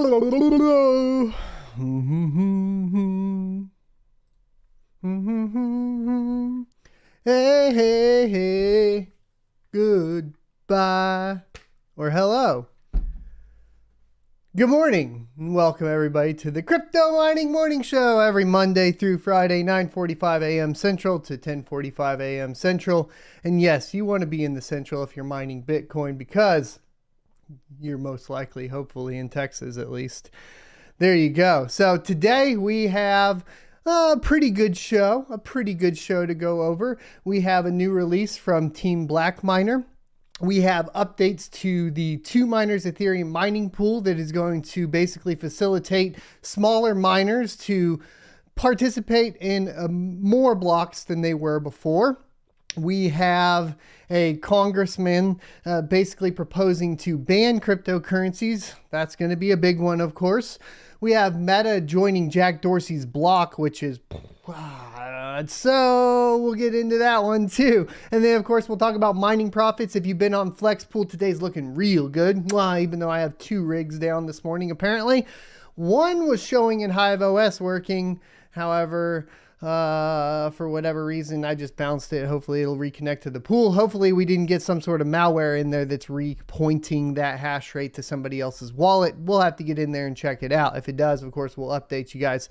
Hey, hey, hey, goodbye, or hello. Good morning, and welcome everybody to the Crypto Mining Morning Show every Monday through Friday, 9:45 a.m. Central to 10:45 a.m. Central. And yes, you want to be in the Central if you're mining Bitcoin because you're most likely, hopefully, in Texas at least. There you go. So today we have a pretty good show to go over. We have a new release from Team Black Miner. We have updates to the 2miners Ethereum mining pool that is going to basically facilitate smaller miners to participate in more blocks than they were before. We have a congressman basically proposing to ban cryptocurrencies. That's going to be a big one, of course. We have Meta joining Jack Dorsey's block, which is so we'll get into that one too. And then, of course, we'll talk about mining profits. If you've been on Flex Pool, today's looking real good. Even though I have 2 rigs down this morning, apparently. One was showing in Hive OS working. However, for whatever reason, I just bounced it. Hopefully it'll reconnect to the pool. Hopefully we didn't get some sort of malware in there that's repointing that hash rate to somebody else's wallet. We'll have to get in there and check it out. If it does, of course, we'll update you guys.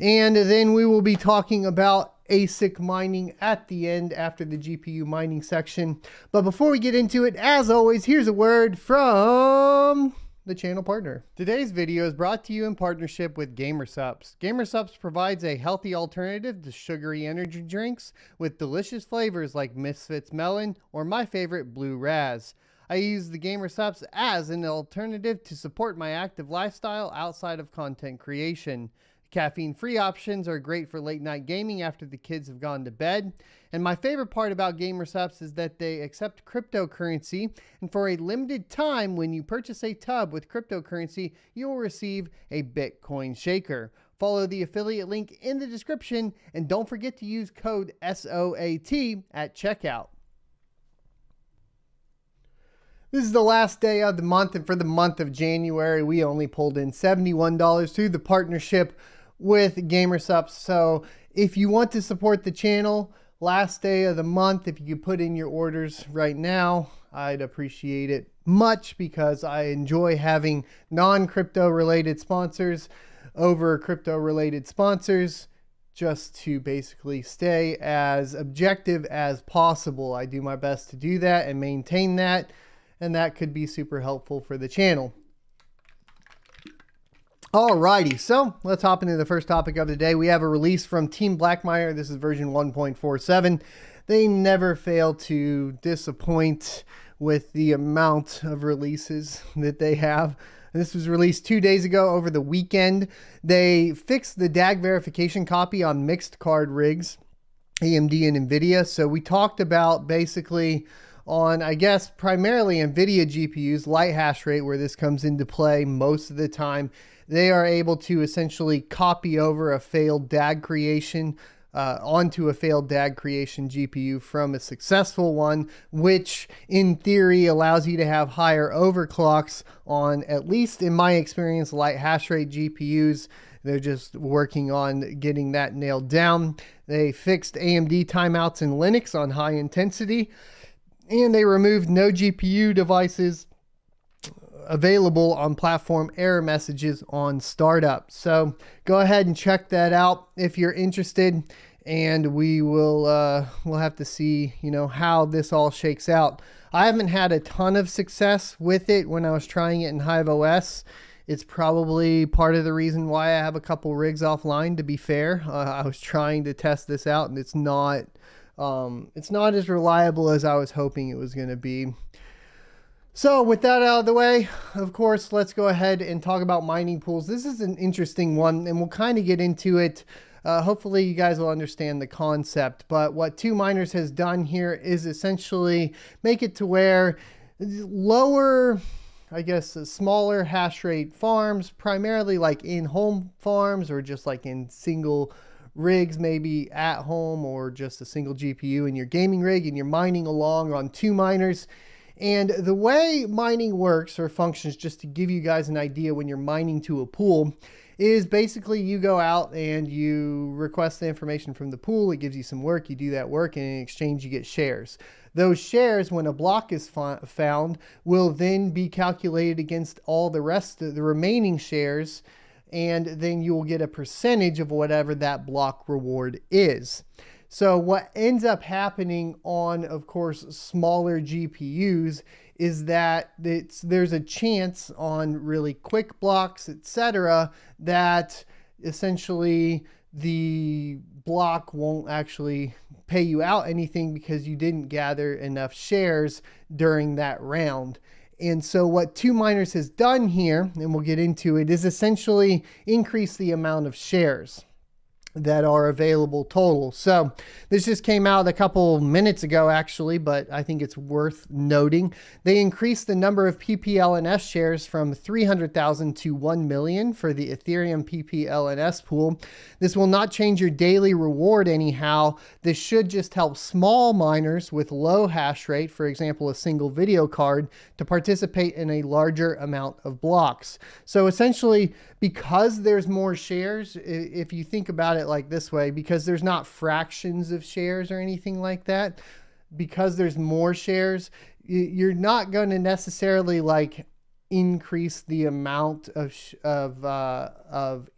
And then we will be talking about ASIC mining at the end after the GPU mining section. But before we get into it, as always, here's a word from the channel partner. Today's video is brought to you in partnership with GamerSupps. GamerSupps provides a healthy alternative to sugary energy drinks with delicious flavors like Misfits Melon or my favorite Blue Raz. I use the GamerSupps as an alternative to support my active lifestyle outside of content creation. Caffeine-free options are great for late-night gaming after the kids have gone to bed. And my favorite part about GamerSupps is that they accept cryptocurrency. And for a limited time, when you purchase a tub with cryptocurrency, you will receive a Bitcoin shaker. Follow the affiliate link in the description. And don't forget to use code SOAT at checkout. This is the last day of the month, and for the month of January, we only pulled in $71 through the partnership with GamerSupps. So if you want to support the channel, last day of the month, if you could put in your orders right now, I'd appreciate it much because I enjoy having non-crypto related sponsors over crypto related sponsors just to basically stay as objective as possible. I do my best to do that and maintain that. And that could be super helpful for the channel. Alrighty, so let's hop into the first topic of the day. We have a release from Team Black Miner. This is version 1.47. They never fail to disappoint with the amount of releases that they have. This was released 2 days ago over the weekend. They fixed the DAG verification copy on mixed card rigs, AMD and NVIDIA. So we talked about basically on, I guess, primarily NVIDIA GPUs, light hash rate, where this comes into play most of the time. They are able to essentially copy over a failed DAG creation onto a failed DAG creation GPU from a successful one, which in theory allows you to have higher overclocks on, at least in my experience, light hash rate GPUs. They're just working on getting that nailed down. They fixed AMD timeouts in Linux on high intensity. And they removed no GPU devices available on platform error messages on startup. So go ahead and check that out if you're interested. And we will we'll have to see, how this all shakes out. I haven't had a ton of success with it when I was trying it in Hive OS. It's probably part of the reason why I have a couple rigs offline, to be fair. I was trying to test this out and it's not as reliable as I was hoping it was going to be. So with that out of the way, of course, let's go ahead and talk about mining pools. This is an interesting one and we'll kind of get into it. Hopefully you guys will understand the concept, but what 2miners has done here is essentially make it to where lower, I guess, smaller hash rate farms, primarily like in-home farms or just like in single rigs, maybe at home, or just a single GPU in your gaming rig and you're mining along on 2miners. And the way mining works or functions, just to give you guys an idea when you're mining to a pool, is basically you go out and you request the information from the pool. It gives you some work. You do that work, and in exchange you get shares. Those shares, when a block is found, will then be calculated against all the rest of the remaining shares, and then you will get a percentage of whatever that block reward is. So what ends up happening on, of course, smaller GPUs is that there's a chance on really quick blocks, etc., that essentially the block won't actually pay you out anything because you didn't gather enough shares during that round. And so what 2miners has done here, and we'll get into it, is essentially increase the amount of shares that are available total. So this just came out a couple minutes ago actually, but I think it's worth noting. They increased the number of PPLNS shares from 300,000 to 1 million for the Ethereum PPLNS pool. This will not change your daily reward anyhow. This should just help small miners with low hash rate, for example, a single video card, to participate in a larger amount of blocks. So essentially, because there's more shares, if you think about it like this way, because there's not fractions of shares or anything like that, because there's more shares, you're not going to necessarily like increase the amount of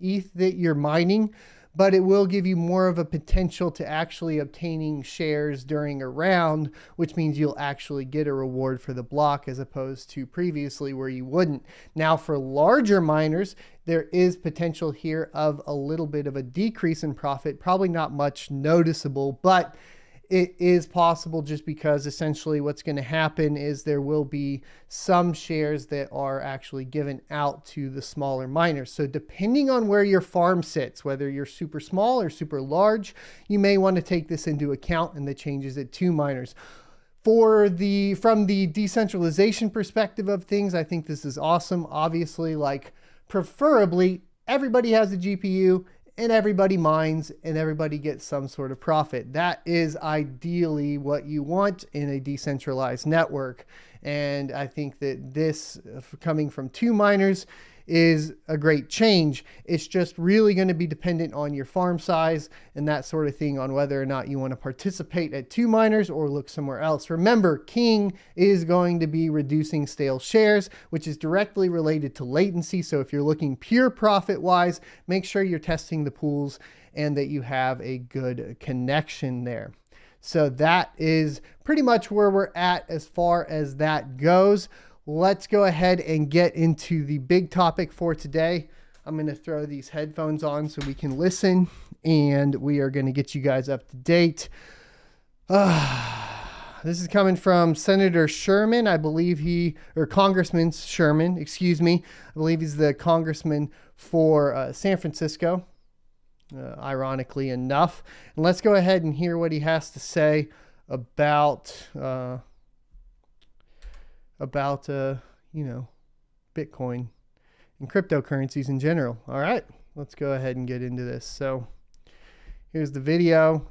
ETH that you're mining, but it will give you more of a potential to actually obtaining shares during a round, which means you'll actually get a reward for the block as opposed to previously where you wouldn't. Now for larger miners, there is potential here of a little bit of a decrease in profit, probably not much noticeable, but it is possible, just because essentially what's going to happen is there will be some shares that are actually given out to the smaller miners. So depending on where your farm sits, whether you're super small or super large, you may want to take this into account in the changes at 2miners. From the decentralization perspective of things, I think this is awesome. Obviously, like preferably everybody has a GPU and everybody mines and everybody gets some sort of profit. That is ideally what you want in a decentralized network. And I think that this, coming from 2miners, is a great change. It's just really going to be dependent on your farm size and that sort of thing, on whether or not you want to participate at 2miners or look somewhere else. Remember, King is going to be reducing stale shares, which is directly related to latency. So if you're looking pure profit wise, make sure you're testing the pools and that you have a good connection there. So that is pretty much where we're at as far as that goes. Let's go ahead and get into the big topic for today. I'm going to throw these headphones on so we can listen, and we are going to get you guys up to date. This is coming from Senator Sherman. I believe Congressman Sherman, excuse me. I believe he's the congressman for San Francisco, ironically enough. And let's go ahead and hear what he has to say about Bitcoin and cryptocurrencies in general. All right, let's go ahead and get into this. So here's the video.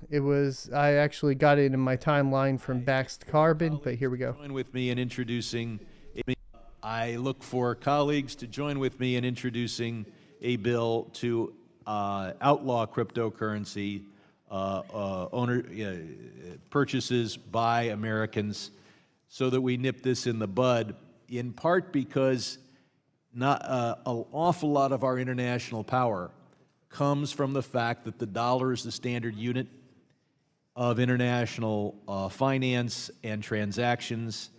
I actually got it in my timeline from Baxed Carbon, but here we go. Join with me in introducing. I look for colleagues to join with me in introducing a bill to outlaw cryptocurrency purchases by Americans, so that we nip this in the bud, in part because an awful lot of our international power comes from the fact that the dollar is the standard unit of international finance and transactions.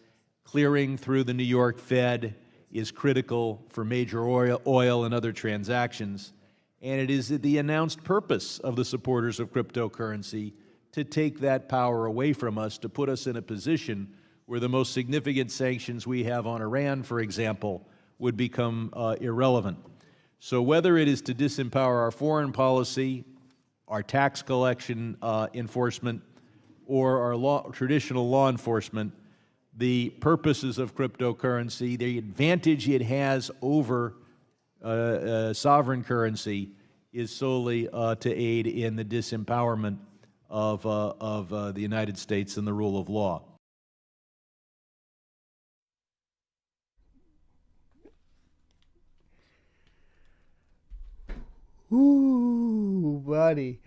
Clearing through the New York Fed is critical for major oil and other transactions, and it is the announced purpose of the supporters of cryptocurrency to take that power away from us, to put us in a position where the most significant sanctions we have on Iran, for example, would become irrelevant. So whether it is to disempower our foreign policy, our tax collection enforcement, or our traditional law enforcement, the purposes of cryptocurrency, the advantage it has over sovereign currency, is solely to aid in the disempowerment of the United States and the rule of law. Ooh, buddy.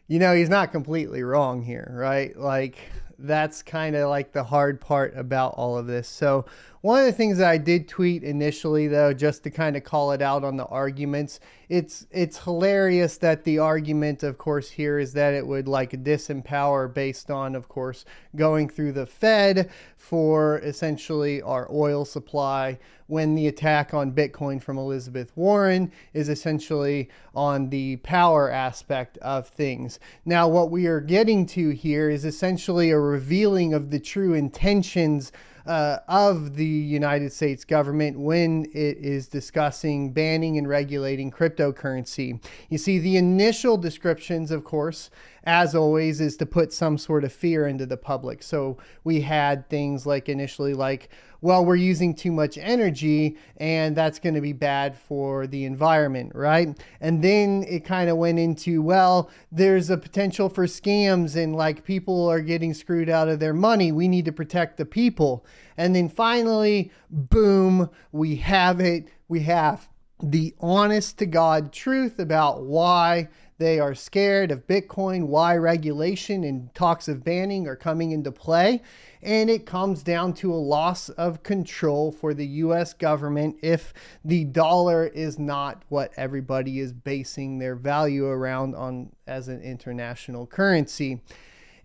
He's not completely wrong here, right? Like, that's kind of like the hard part about all of this. So one of the things that I did tweet initially, though, just to kind of call it out on the arguments, it's hilarious that the argument, of course, here is that it would like disempower based on, of course, going through the Fed for essentially our oil supply, when the attack on Bitcoin from Elizabeth Warren is essentially on the power aspect of things. Now, what we are getting to here is essentially a revealing of the true intentions of the United States government when it is discussing banning and regulating cryptocurrency. You see, the initial descriptions, of course, as always, is to put some sort of fear into the public. So we had things like initially like, well, we're using too much energy and that's going to be bad for the environment, right? And then it kind of went into, well, there's a potential for scams and like people are getting screwed out of their money. We need to protect the people. And then finally, boom, we have it. We have the honest to God truth about why they are scared of Bitcoin, why regulation and talks of banning are coming into play. And it comes down to a loss of control for the US government if the dollar is not what everybody is basing their value around on as an international currency.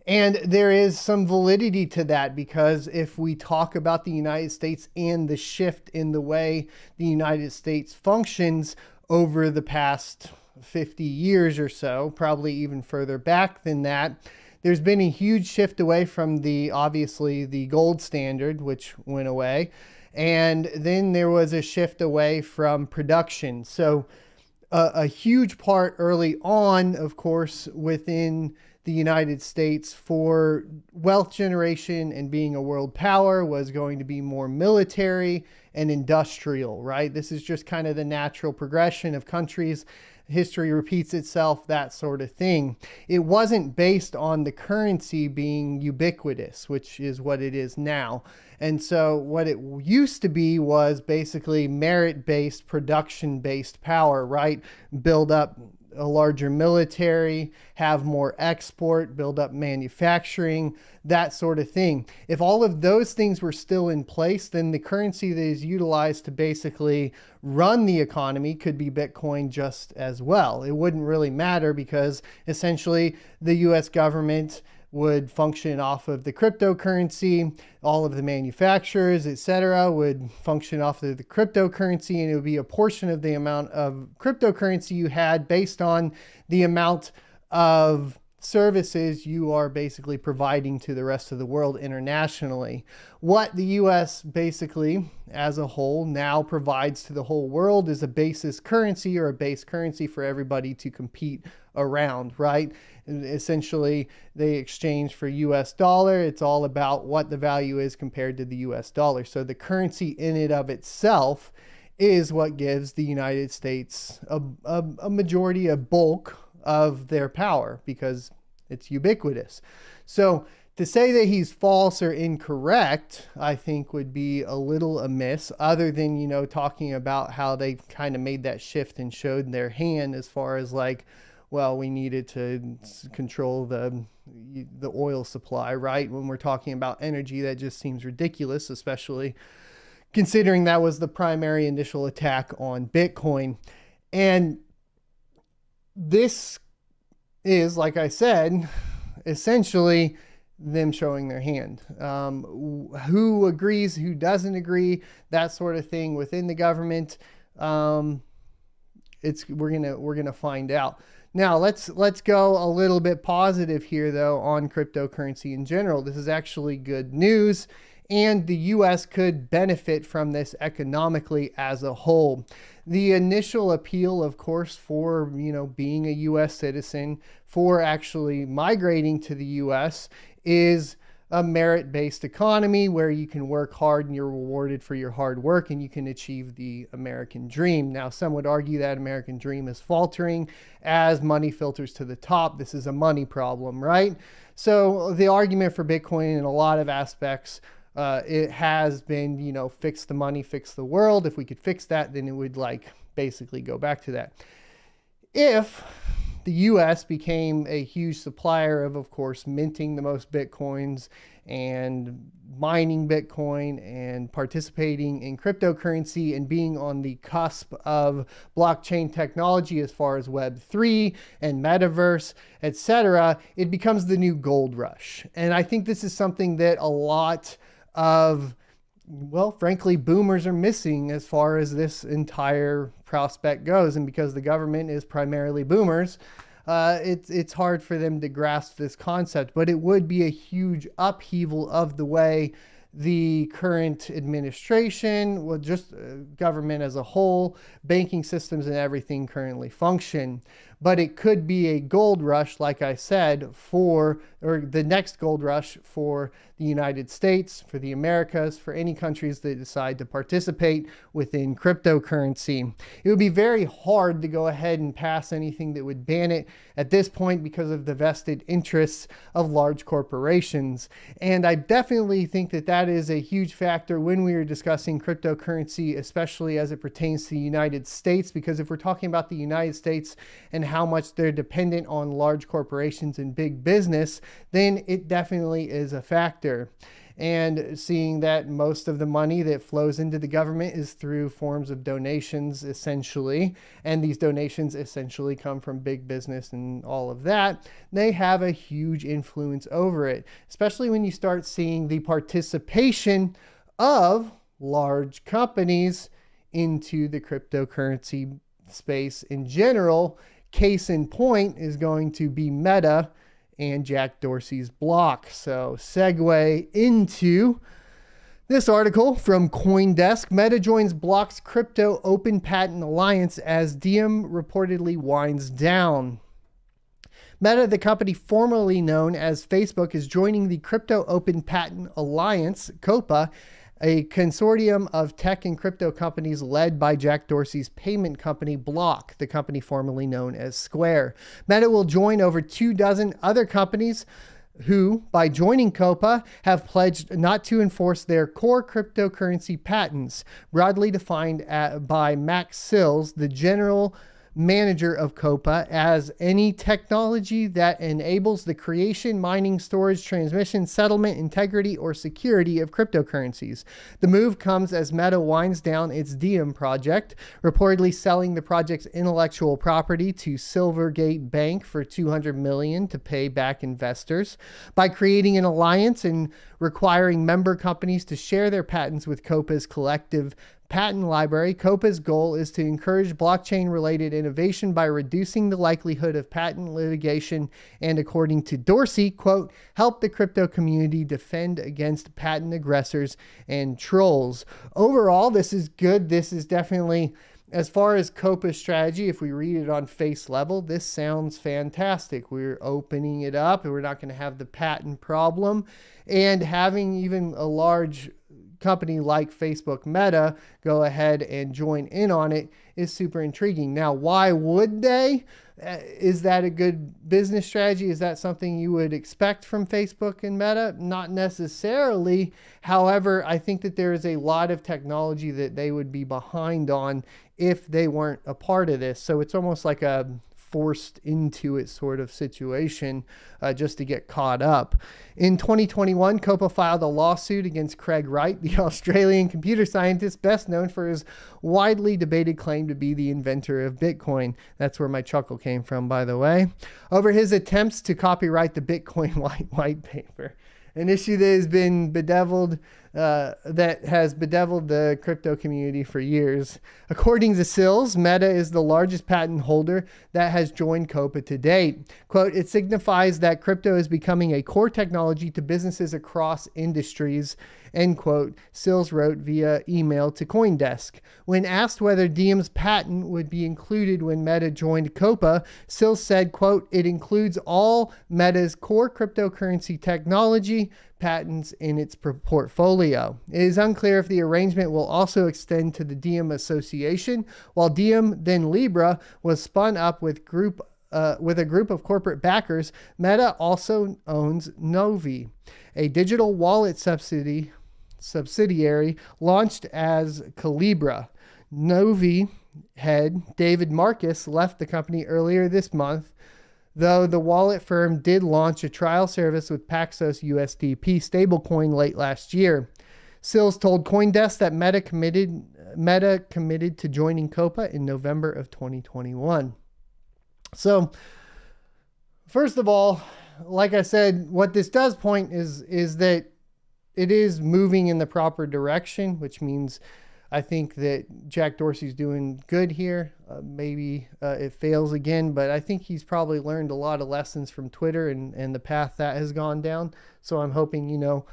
And there is some validity to that, because if we talk about the United States and the shift in the way the United States functions over the past 50 years or so, probably even further back than that, there's been a huge shift away from obviously the gold standard, which went away. And then there was a shift away from production. So a huge part early on, of course, within the United States for wealth generation and being a world power was going to be more military and industrial, right? This is just kind of the natural progression of countries. History repeats itself, that sort of thing. It wasn't based on the currency being ubiquitous, which is what it is now. And so what it used to be was basically merit-based, production-based power, right? Build up a larger military, have more export, build up manufacturing, that sort of thing. If all of those things were still in place, then the currency that is utilized to basically run the economy could be Bitcoin just as well. It wouldn't really matter, because essentially the US government would function off of the cryptocurrency. All of the manufacturers, etc., would function off of the cryptocurrency, and it would be a portion of the amount of cryptocurrency you had based on the amount of services you are basically providing to the rest of the world internationally. What the US basically as a whole now provides to the whole world is a basis currency, or a base currency for everybody to compete around, right? Essentially, they exchange for US dollar. It's all about what the value is compared to the US dollar. So the currency in and of itself is what gives the United States a majority, a bulk of their power, because it's ubiquitous. So to say that he's false or incorrect, I think would be a little amiss, other than, talking about how they kind of made that shift and showed their hand as far as like, well, we needed to control the oil supply, right? When we're talking about energy, that just seems ridiculous, especially considering that was the primary initial attack on Bitcoin. And this is, like I said, essentially them showing their hand. Who agrees, who doesn't agree, that sort of thing within the government. We're gonna find out. Now let's go a little bit positive here, though, on cryptocurrency in general. This is actually good news, and the US could benefit from this economically as a whole. The initial appeal, of course, for being a US citizen, for actually migrating to the US, is a merit-based economy where you can work hard and you're rewarded for your hard work, and you can achieve the American dream. Now, some would argue that American dream is faltering as money filters to the top. This is a money problem, right? So the argument for Bitcoin in a lot of aspects, it has been, fix the money, fix the world. If we could fix that, then it would basically go back to that. if the US became a huge supplier of course, minting the most Bitcoins and mining Bitcoin and participating in cryptocurrency and being on the cusp of blockchain technology as far as Web3 and metaverse, etc., it becomes the new gold rush. And I think this is something that a lot of, well, frankly, boomers are missing as far as this entire prospect goes. And because the government is primarily boomers, it's hard for them to grasp this concept, but it would be a huge upheaval of the way the current administration, well, just government as a whole, banking systems and everything currently function. But it could be a gold rush, like I said, or the next gold rush for the United States, for the Americas, for any countries that decide to participate within cryptocurrency. It would be very hard to go ahead and pass anything that would ban it at this point because of the vested interests of large corporations. And I definitely think that that is a huge factor when we are discussing cryptocurrency, especially as it pertains to the United States, because if we're talking about the United States and how much they're dependent on large corporations and big business, then it definitely is a factor. And seeing that most of the money that flows into the government is through forms of donations, essentially, and these donations essentially come from big business and all of that, they have a huge influence over it, especially when you start seeing the participation of large companies into the cryptocurrency space in general. Case in point is going to be Meta and Jack Dorsey's block. So segue into this article from CoinDesk. Meta joins Block's crypto open patent alliance as Diem reportedly winds down. Meta, the company formerly known as Facebook, is joining the Crypto Open Patent Alliance, COPA, a consortium of tech and crypto companies led by Jack Dorsey's payment company Block, the company formerly known as Square. Meta will join over 24 other companies who, by joining COPA, have pledged not to enforce their core cryptocurrency patents, broadly defined by Max Sills, the general manager of COPA, as any technology that enables the creation, mining, storage, transmission, settlement, integrity, or security of cryptocurrencies. The move comes as Meta winds down its Diem project, reportedly selling the project's intellectual property to Silvergate Bank for $200 million to pay back investors. By creating an alliance and requiring member companies to share their patents with COPA's collective patent library, COPA's goal is to encourage blockchain-related innovation by reducing the likelihood of patent litigation and, according to Dorsey, quote, help the crypto community defend against patent aggressors and trolls. Overall, this is good. This is definitely, as far as COPA's strategy, if we read it on face level, this sounds fantastic. We're opening it up and we're not going to have the patent problem, and having even a large company like Facebook Meta go ahead and join in on it is super intriguing. Now, why would they? Is that a good business strategy? Is that something you would expect from Facebook and Meta? Not necessarily. However, I think that there is a lot of technology that they would be behind on if they weren't a part of this. So it's almost like a forced into it sort of situation just to get caught up. In 2021, COPA filed a lawsuit against Craig Wright, the Australian computer scientist best known for his widely debated claim to be the inventor of Bitcoin. That's where my chuckle came from, by the way. Over his attempts to copyright the Bitcoin white paper, an issue that has been bedeviled the crypto community for years. According to Sills, Meta is the largest patent holder that has joined COPA to date. Quote, it signifies that crypto is becoming a core technology to businesses across industries, end quote, Sills wrote via email to CoinDesk. When asked whether Diem's patent would be included when Meta joined COPA, Sills said, quote, it includes all Meta's core cryptocurrency technology patents in its portfolio. It is unclear if the arrangement will also extend to the Diem Association. While Diem, then Libra, was spun up with a group of corporate backers, Meta also owns Novi, a digital wallet subsidiary launched as Calibra. Novi head, David Marcus, left the company earlier this month, though the wallet firm did launch a trial service with Paxos USDP stablecoin late last year. Sills told CoinDesk that Meta committed to joining COPA in November of 2021. So, first of all, like I said, what this does point is that it is moving in the proper direction, which means I think that Jack Dorsey's doing good here. Maybe it fails again, but I think he's probably learned a lot of lessons from Twitter and the path that has gone down. So I'm hoping,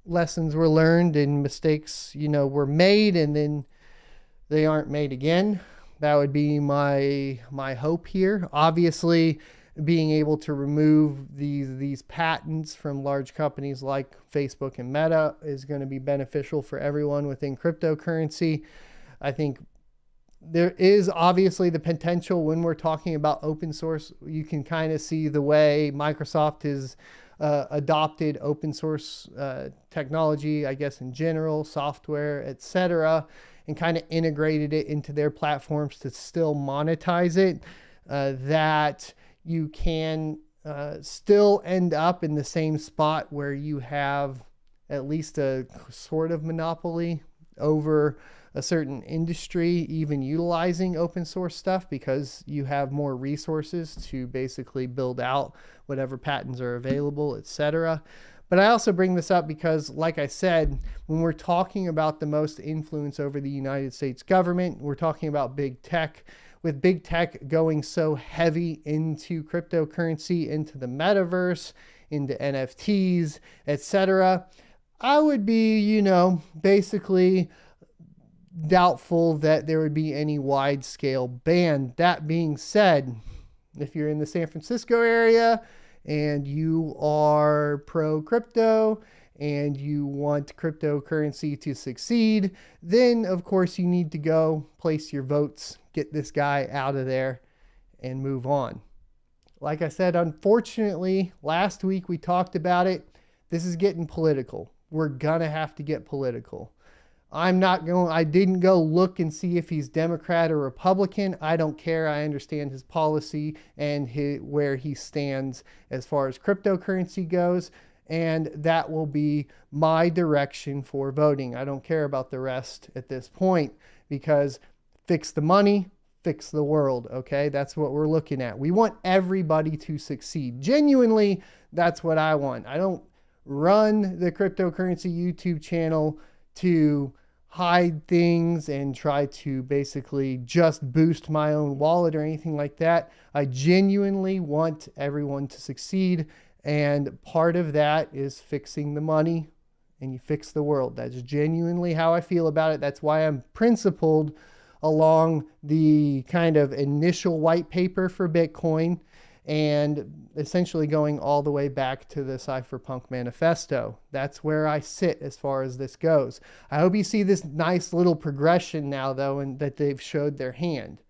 lessons were learned and mistakes, were made and then they aren't made again. That would be my hope here. Obviously, being able to remove these patents from large companies like Facebook and Meta is going to be beneficial for everyone within cryptocurrency. I think there is obviously the potential when we're talking about open source. You can kind of see the way Microsoft has adopted open source technology, I guess in general, software, etc., and kind of integrated it into their platforms to still monetize it. That you can still end up in the same spot where you have at least a sort of monopoly over a certain industry, even utilizing open source stuff, because you have more resources to basically build out whatever patents are available, etc. But I also bring this up because, like I said, when we're talking about the most influence over the United States government, we're talking about big tech. With big tech going so heavy into cryptocurrency, into the metaverse, into NFTs, etc., I would be, basically doubtful that there would be any wide scale ban. That being said, if you're in the San Francisco area and you are pro crypto and you want cryptocurrency to succeed, then of course you need to go place your votes, get this guy out of there and move on. Like I said, unfortunately, last week we talked about it. This is getting political. We're gonna have to get political. I didn't go look and see if he's Democrat or Republican. I don't care. I understand his policy and where he stands as far as cryptocurrency goes. And that will be my direction for voting. I don't care about the rest at this point, because fix the money, fix the world, okay? That's what we're looking at. We want everybody to succeed. Genuinely, that's what I want. I don't run the cryptocurrency YouTube channel to hide things and try to basically just boost my own wallet or anything like that. I genuinely want everyone to succeed. And part of that is fixing the money, and you fix the world. That's genuinely how I feel about it. That's why I'm principled along the kind of initial white paper for Bitcoin and essentially going all the way back to the Cypherpunk Manifesto. That's where I sit as far as this goes. I hope you see this nice little progression now, though, and that they've showed their hand.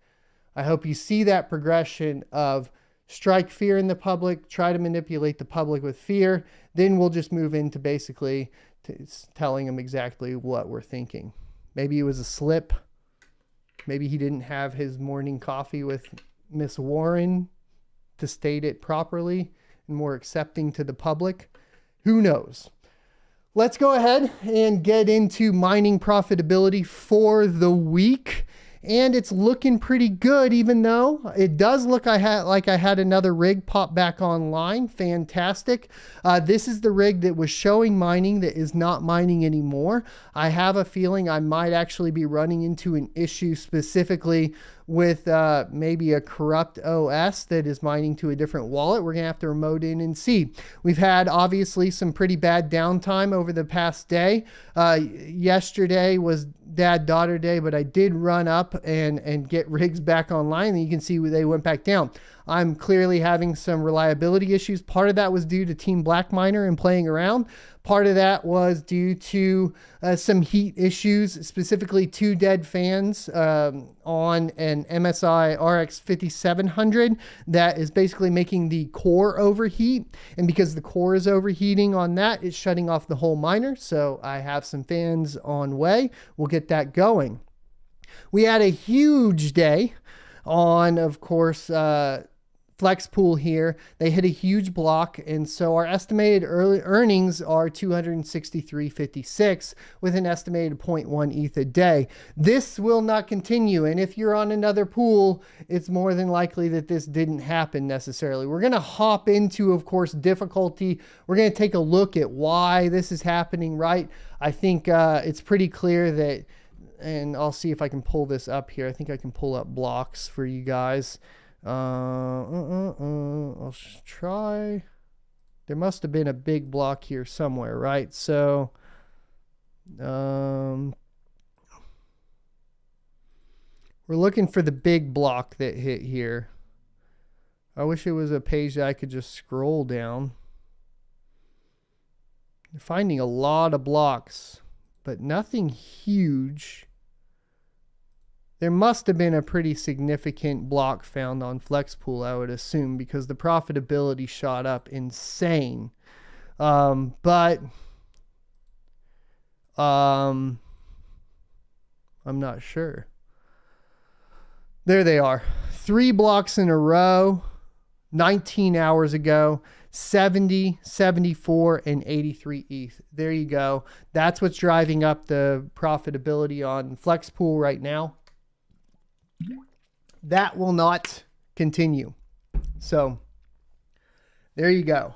I hope you see that progression of strike fear in the public, try to manipulate the public with fear. Then we'll just move into basically telling them exactly what we're thinking. Maybe it was a slip. Maybe he didn't have his morning coffee with Miss Warren to state it properly and more accepting to the public. Who knows? Let's go ahead and get into mining profitability for the week. And it's looking pretty good, even though it does look like I had another rig pop back online. Fantastic. This is the rig that was showing mining that is not mining anymore. I have a feeling I might actually be running into an issue specifically with maybe a corrupt OS that is mining to a different wallet. We're going to have to remote in and see. We've had obviously some pretty bad downtime over the past day. Yesterday was dad-daughter day, but I did run up and get rigs back online, and you can see they went back down. I'm clearly having some reliability issues. Part of that was due to Team Black Miner and playing around. Part of that was due to some heat issues, specifically 2 dead fans on an MSI RX 5700 that is basically making the core overheat. And because the core is overheating on that, it's shutting off the whole miner. So I have some fans on way. We'll get that going. We had a huge day on, of course, Flex Pool here. They hit a huge block, and so our estimated early earnings are 263.56 with an estimated 0.1 ETH a day. This will not continue, and if you're on another pool, it's more than likely that this didn't happen necessarily. We're going to hop into, of course, difficulty. We're going to take a look at why this is happening, right? I think it's pretty clear that, and I'll see if I can pull this up here. I think I can pull up blocks for you guys. I'll try. There must have been a big block here somewhere, right? So, we're looking for the big block that hit here. I wish it was a page that I could just scroll down. You're finding a lot of blocks, but nothing huge. There must have been a pretty significant block found on FlexPool, I would assume, because the profitability shot up insane. But I'm not sure. There they are. 3 blocks in a row, 19 hours ago, 70, 74, and 83 ETH. There you go. That's what's driving up the profitability on FlexPool right now. That will not continue. So there you go.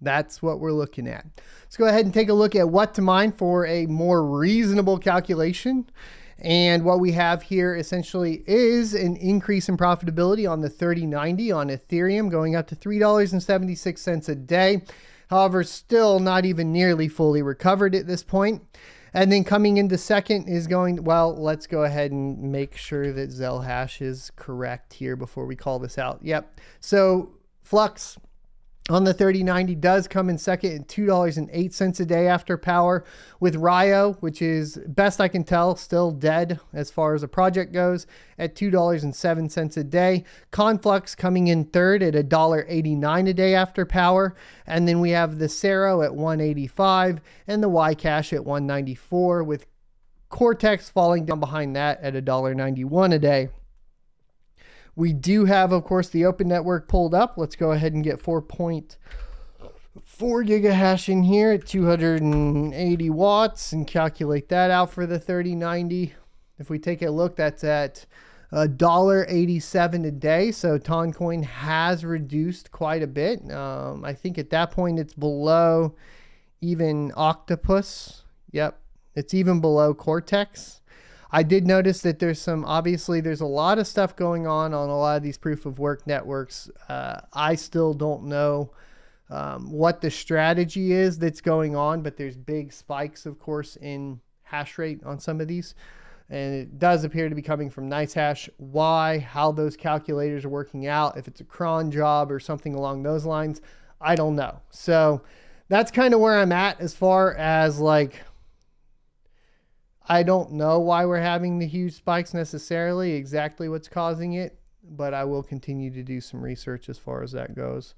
That's what we're looking at. Let's go ahead and take a look at what to mine for a more reasonable calculation. And what we have here essentially is an increase in profitability on the 3090 on Ethereum, going up to $3.76 a day. However, still not even nearly fully recovered at this point. And then coming into second is going, well, let's go ahead and make sure that Zell hash is correct here before we call this out. Yep. So Flux on the 3090 does come in second at $2.08 a day after power, with Ryo, which is best I can tell still dead as far as the project goes, at $2.07 a day. Conflux coming in third at $1.89 a day after power, and then we have the Cero at $1.85 and the Ycash at $1.94, with Cortex falling down behind that at $1.91 a day. We do have, of course, the open network pulled up. Let's go ahead and get 4.4 gigahash in here at 280 watts and calculate that out for the 3090. If we take a look, that's at $1.87 a day. So Toncoin has reduced quite a bit. I think at that point it's below even Octopus. Yep, it's even below Cortex. I did notice that obviously there's a lot of stuff going on a lot of these proof of work networks. I still don't know what the strategy is that's going on, but there's big spikes, of course, in hash rate on some of these. And it does appear to be coming from NiceHash. Why, how those calculators are working out, if it's a cron job or something along those lines, I don't know. So that's kind of where I'm at as far as like, I don't know why we're having the huge spikes necessarily, exactly what's causing it, but I will continue to do some research as far as that goes.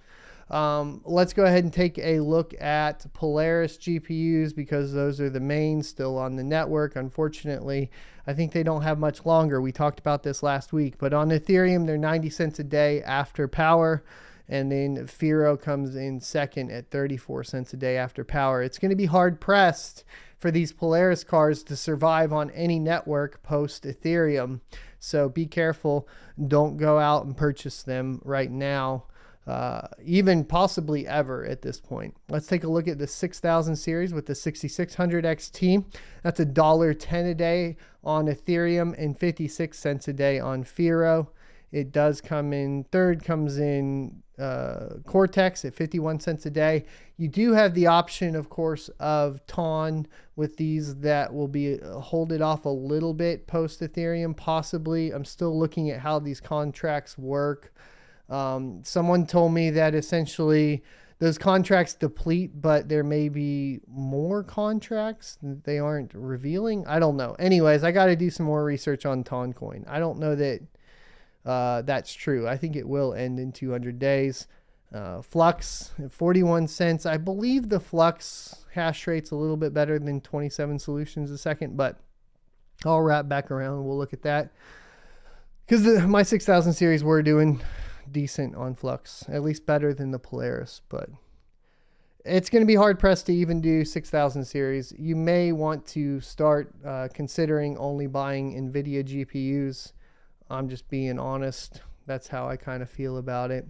Let's go ahead and take a look at Polaris GPUs, because those are the main still on the network. Unfortunately, I think they don't have much longer. We talked about this last week, but on Ethereum, they're 90 cents a day after power. And then Firo comes in second at 34 cents a day after power. It's going to be hard pressed for these Polaris cards to survive on any network post Ethereum. So be careful. Don't go out and purchase them right now, even possibly ever at this point. Let's take a look at the 6000 series with the 6600 XT. That's $1.10 a day on Ethereum and 56 cents a day on Firo. It does come in third, comes in Cortex at 51 cents a day. You do have the option, of course, of TON with these that will be hold it off a little bit post Ethereum, possibly. I'm still looking at how these contracts work. Someone told me that essentially those contracts deplete, but there may be more contracts that they aren't revealing. I don't know. Anyways, I got to do some more research on Toncoin. I don't know that that's true. I think it will end in 200 days. Flux, 41 cents. I believe the Flux hash rate's a little bit better than 27 solutions a second, but I'll wrap back around and we'll look at that. Because my 6000 series were doing decent on Flux, at least better than the Polaris, but it's going to be hard pressed to even do 6000 series. You may want to start considering only buying NVIDIA GPUs. I'm just being honest. That's how I kind of feel about it.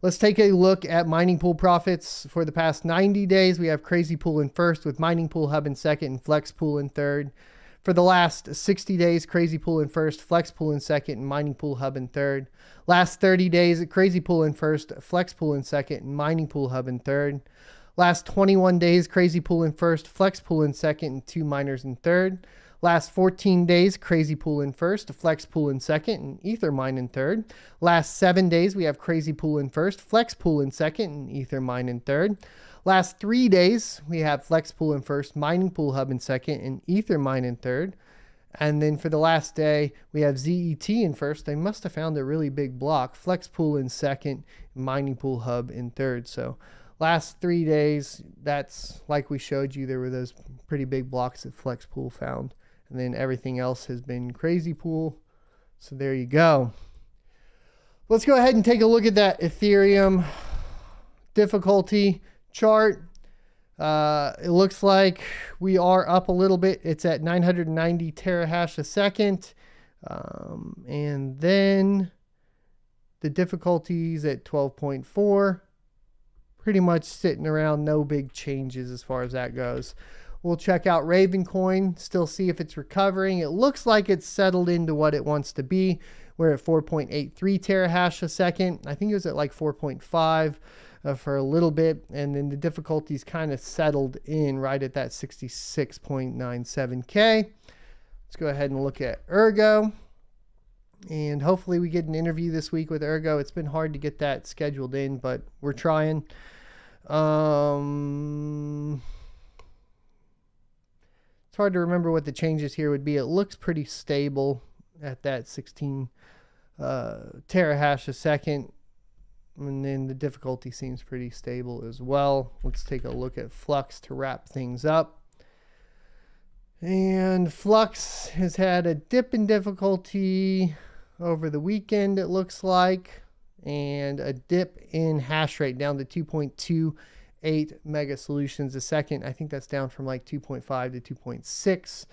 Let's take a look at mining pool profits for the past 90 days. We have Crazy Pool in first, with Mining Pool Hub in second, and Flex Pool in third. For the last 60 days, Crazy Pool in first, Flex Pool in second, and Mining Pool Hub in third. Last 30 days, Crazy Pool in first, Flex Pool in second, and Mining Pool Hub in third. Last 21 days, Crazy Pool in first, Flex Pool in second, and 2miners in third. Last 14 days, Crazy Pool in first, Flex Pool in second, and Ethermine in third. Last 7 days, we have Crazy Pool in first, Flex Pool in second, and Ethermine in third. Last 3 days, we have Flex Pool in first, Mining Pool Hub in second, and Ethermine in third. And then for the last day, we have ZET in first. They must have found a really big block. Flex Pool in second, Mining Pool Hub in third. So last 3 days, that's like we showed you, there were those pretty big blocks that Flex Pool found. And then everything else has been Crazy Pool. So there you go. Let's go ahead and take a look at that Ethereum difficulty chart. It looks like we are up a little bit. It's at 990 terahash a second. And then the difficulties at 12.4. Pretty much sitting around, no big changes as far as that goes. We'll check out Ravencoin, still see if it's recovering. It looks like it's settled into what it wants to be. We're at 4.83 terahash a second. I think it was at like 4.5 for a little bit. And then the difficulties kind of settled in right at that 66.97K. Let's go ahead and look at Ergo. And hopefully we get an interview this week with Ergo. It's been hard to get that scheduled in, but we're trying. It's hard to remember what the changes here would be. It looks pretty stable at that 16 terahash a second. And then the difficulty seems pretty stable as well. Let's take a look at Flux to wrap things up. And Flux has had a dip in difficulty over the weekend, it looks like, and a dip in hash rate down to 2.28 mega solutions a second. I think that's down from like 2.5 to 2.6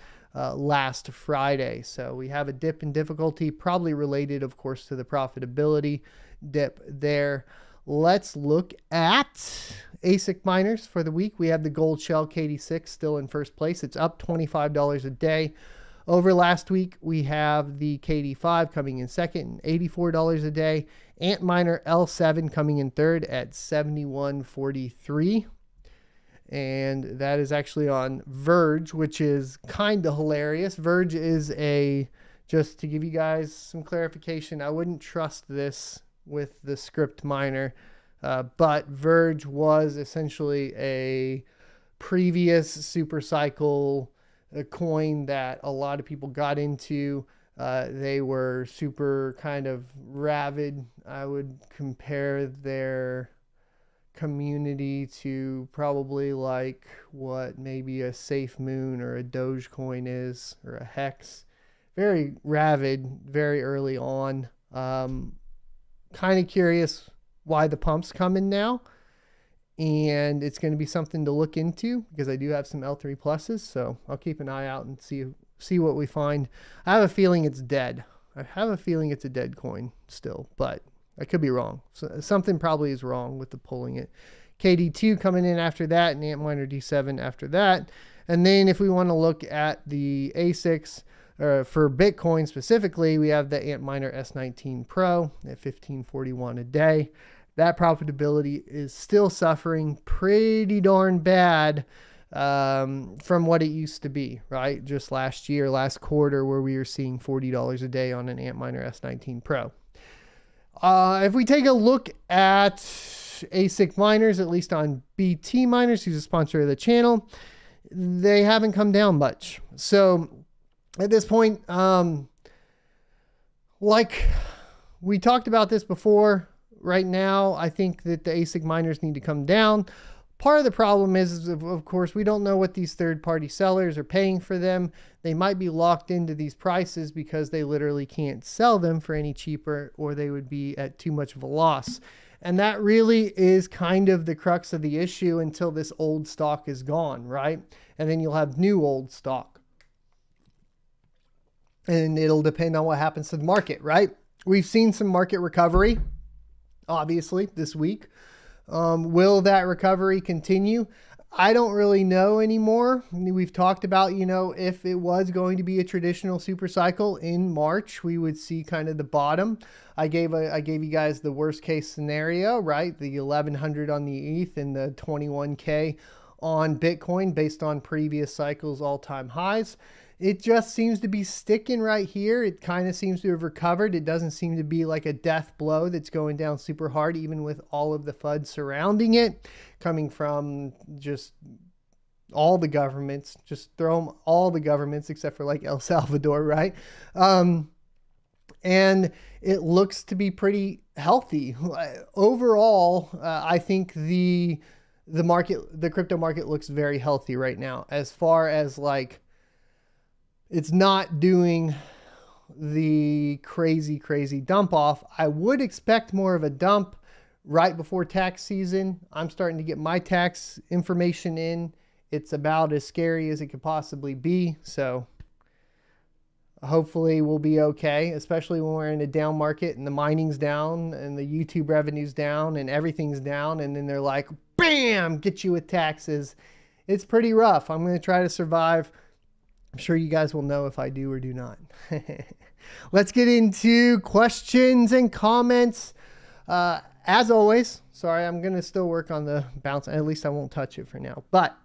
last Friday. So we have a dip in difficulty, probably related, of course, to the profitability dip there. Let's look at ASIC Miners for the week. We have the Gold Shell KD6 still in first place. It's up $25 a day. Over last week, we have the KD5 coming in second, $84 a day. Antminer L7 coming in third at $71.43. And that is actually on Verge, which is kind of hilarious. Verge is just to give you guys some clarification, I wouldn't trust this with the script miner, but Verge was essentially a previous super cycle coin that a lot of people got into. They were super kind of rabid. I would compare their community to probably like what maybe a Safe Moon or a Dogecoin is, or a Hex. Very rabid, very early on. Kind of curious why the pump's coming now, and it's going to be something to look into because I do have some L3 pluses, so I'll keep an eye out and see what we find. I have a feeling it's dead. I have a feeling it's a dead coin still, but I could be wrong. So something probably is wrong with the pulling it. KD2 coming in after that, and Antminer D7 after that. And then if we want to look at the ASICs, for Bitcoin specifically, we have the Antminer S19 Pro at $15.41 a day. That profitability is still suffering pretty darn bad from what it used to be, right? Just last quarter, where we were seeing $40 a day on an Antminer S19 Pro. If we take a look at ASIC Miners, at least on BT Miners, who's a sponsor of the channel, they haven't come down much. So at this point, like we talked about this before, right now, I think that the ASIC miners need to come down. Part of the problem is of course, we don't know what these third-party sellers are paying for them. They might be locked into these prices because they literally can't sell them for any cheaper, or they would be at too much of a loss. And that really is kind of the crux of the issue until this old stock is gone, right? And then you'll have new old stock. And it'll depend on what happens to the market, right? We've seen some market recovery, obviously, this week. Will that recovery continue? I don't really know anymore. We've talked about, if it was going to be a traditional super cycle in March, we would see kind of the bottom. I gave you guys the worst case scenario, right? The 1100 on the ETH and the 21K on Bitcoin based on previous cycles, all-time highs. It just seems to be sticking right here. It kind of seems to have recovered. It doesn't seem to be like a death blow that's going down super hard, even with all of the FUD surrounding it, coming from just all the governments. Just throw them all the governments except for like El Salvador, right? And it looks to be pretty healthy. Overall, I think the crypto market looks very healthy right now, as far as like, it's not doing the crazy dump off. I would expect more of a dump right before tax season. I'm starting to get my tax information in. It's about as scary as it could possibly be. So hopefully we'll be okay, especially when we're in a down market and the mining's down and the YouTube revenue's down and everything's down. And then they're like, bam, get you with taxes. It's pretty rough. I'm going to try to survive. I'm sure you guys will know if I do or do not. Let's get into questions and comments. As always, sorry, I'm going to still work on the bounce. At least I won't touch it for now. But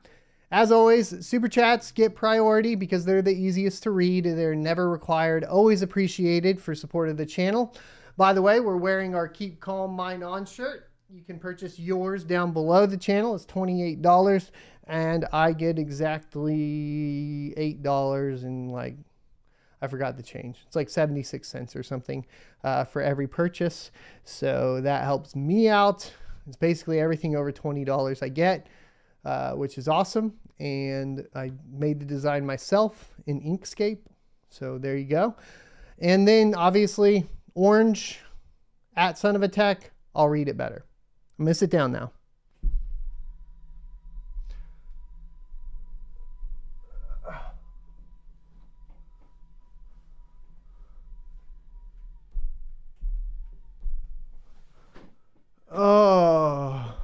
as always, super chats get priority because they're the easiest to read. They're never required, always appreciated for support of the channel. By the way, we're wearing our Keep Calm Mine On shirt. You can purchase yours down below the channel. It's $28. And I get exactly $8 and like, I forgot the change. It's like 76 cents or something for every purchase. So that helps me out. It's basically everything over $20 I get, which is awesome. And I made the design myself in Inkscape. So there you go. And then obviously orange at Son of a Tech. I'll read it better. I'm going to sit down now. Oh,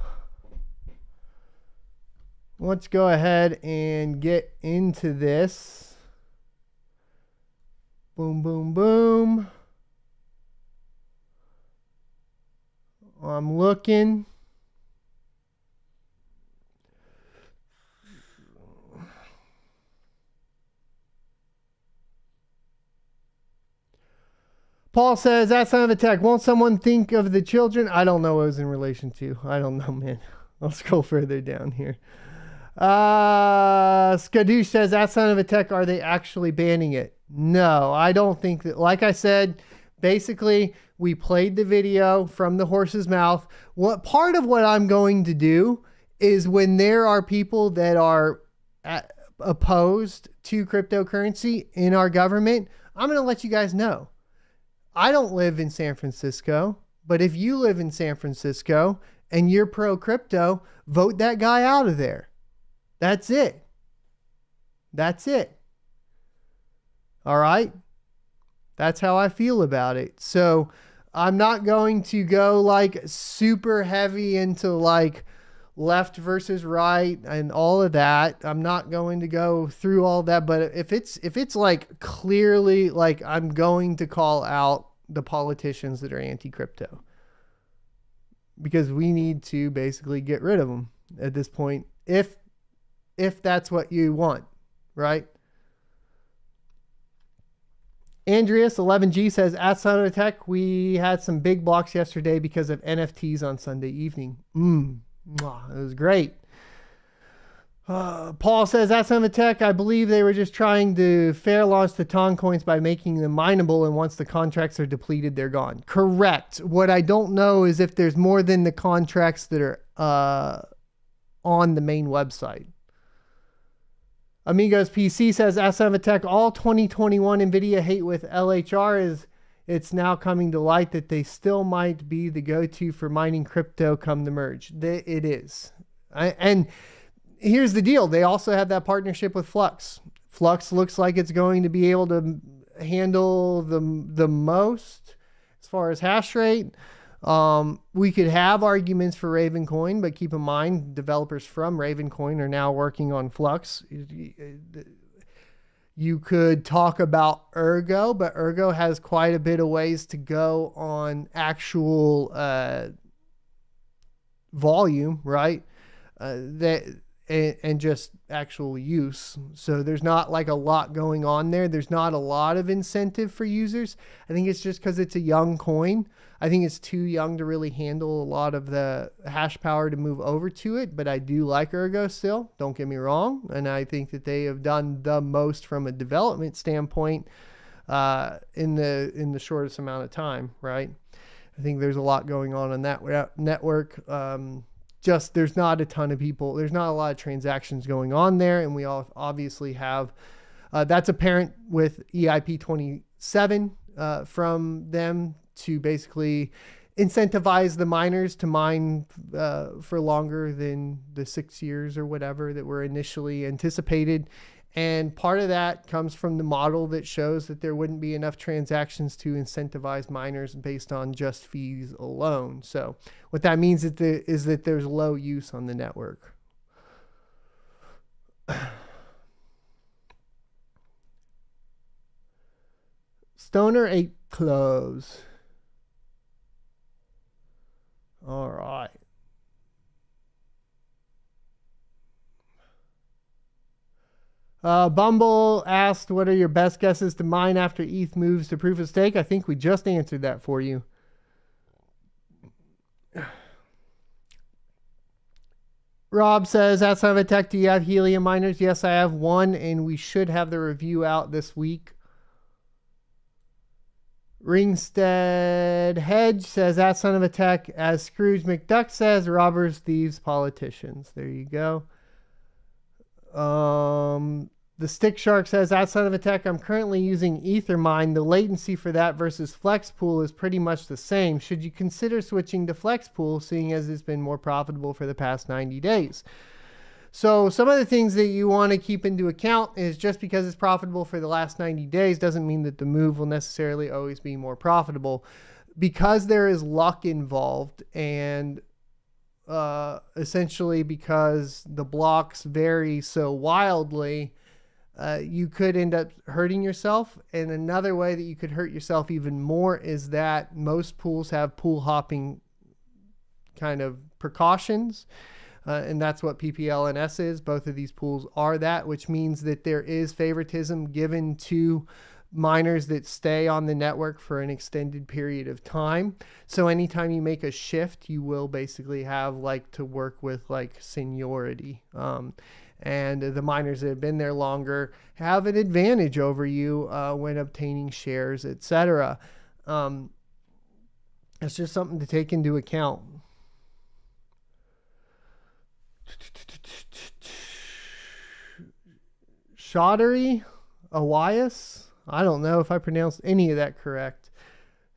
let's go ahead and get into this. Boom, boom, boom. I'm looking. Paul says, that Son of a Tech, won't someone think of the children? I don't know what it was in relation to. I don't know, man. I'll scroll further down here. Skadoosh says, that Son of a Tech, are they actually banning it? No, I don't think that. Like I said, basically, we played the video from the horse's mouth. What part of what I'm going to do is when there are people that are opposed to cryptocurrency in our government, I'm going to let you guys know. I don't live in San Francisco, but if you live in San Francisco and you're pro crypto, vote that guy out of there. That's it. That's it. All right. That's how I feel about it. So I'm not going to go like super heavy into like left versus right and all of that. I'm not going to go through all that, but if it's like clearly like I'm going to call out the politicians that are anti-crypto, because we need to basically get rid of them at this point. If that's what you want, right? Andreas 11G says, at Son of a Tech, we had some big blocks yesterday because of NFTs on Sunday evening. It was great. Paul says, at Son of a Tech, I believe they were just trying to fair launch the Tong coins by making them mineable, and once the contracts are depleted, they're gone. Correct. What I don't know is if there's more than the contracts that are on the main website. Amigos PC says, AssignmentTech, all 2021 NVIDIA hate with LHR is it's now coming to light that they still might be the go-to for mining crypto come the merge. It is. And here's the deal. They also have that partnership with Flux. Flux looks like it's going to be able to handle the most as far as hash rate. We could have arguments for Ravencoin, but keep in mind, developers from Ravencoin are now working on Flux. You could talk about Ergo, but Ergo has quite a bit of ways to go on actual volume, right? And just actual use. So there's not like a lot going on there. There's not a lot of incentive for users. I think it's just because it's a young coin. I think it's too young to really handle a lot of the hash power to move over to it, but I do like Ergo still, don't get me wrong. And I think that they have done the most from a development standpoint in the shortest amount of time, right? I think there's a lot going on that network. Just there's not a ton of people. There's not a lot of transactions going on there. And we all obviously have, that's apparent with EIP 27 from them to basically incentivize the miners to mine for longer than the 6 years or whatever that were initially anticipated. And part of that comes from the model that shows that there wouldn't be enough transactions to incentivize miners based on just fees alone. So what that means is that there's low use on the network. Stoner 8 close. All right. Bumble asked, what are your best guesses to mine after ETH moves to proof of stake? I think we just answered that for you. Rob says, AssignmentTech, do you have helium miners? Yes, I have one, and we should have the review out this week. Ringstead Hedge says, AssignmentTech, as Scrooge McDuck says, robbers, thieves, politicians. There you go. The Stick Shark says, AssignmentTech, I'm currently using Ethermine. The latency for that versus FlexPool is pretty much the same. Should you consider switching to FlexPool, seeing as it's been more profitable for the past 90 days? So some of the things that you want to keep into account is just because it's profitable for the last 90 days doesn't mean that the move will necessarily always be more profitable. Because there is luck involved and essentially because the blocks vary so wildly, you could end up hurting yourself. And another way that you could hurt yourself even more is that most pools have pool hopping kind of precautions. And that's what PPLNS is. Both of these pools are that, which means that there is favoritism given to miners that stay on the network for an extended period of time. So anytime you make a shift, you will basically have like to work with like seniority. And the miners that have been there longer have an advantage over you when obtaining shares, etc. It's just something to take into account. Shottery Awias, I don't know if I pronounced any of that correct.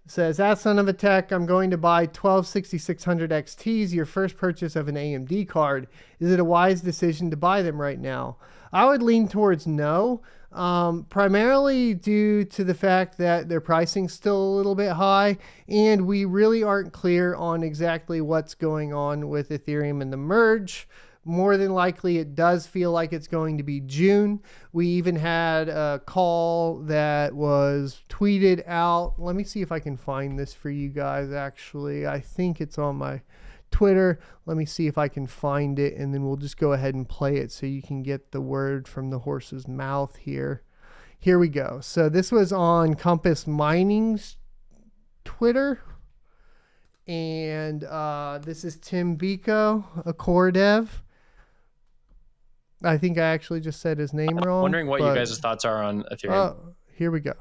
It says, at Son of a Tech, I'm going to buy 12 6600 XTs, your first purchase of an AMD card. Is it a wise decision to buy them right now? I would lean towards no, primarily due to the fact that their pricing's still a little bit high, and we really aren't clear on exactly what's going on with Ethereum and the merge. More than likely, it does feel like it's going to be June. We even had a call that was tweeted out. Let me see if I can find this for you guys, actually. I think it's on my Twitter. Let me see if I can find it, and then we'll just go ahead and play it so you can get the word from the horse's mouth here. Here we go. So this was on Compass Mining's Twitter. And this is Tim Biko, a core dev. I think I actually just said his name wrong. Wondering what you guys' thoughts are on Ethereum. Here we go.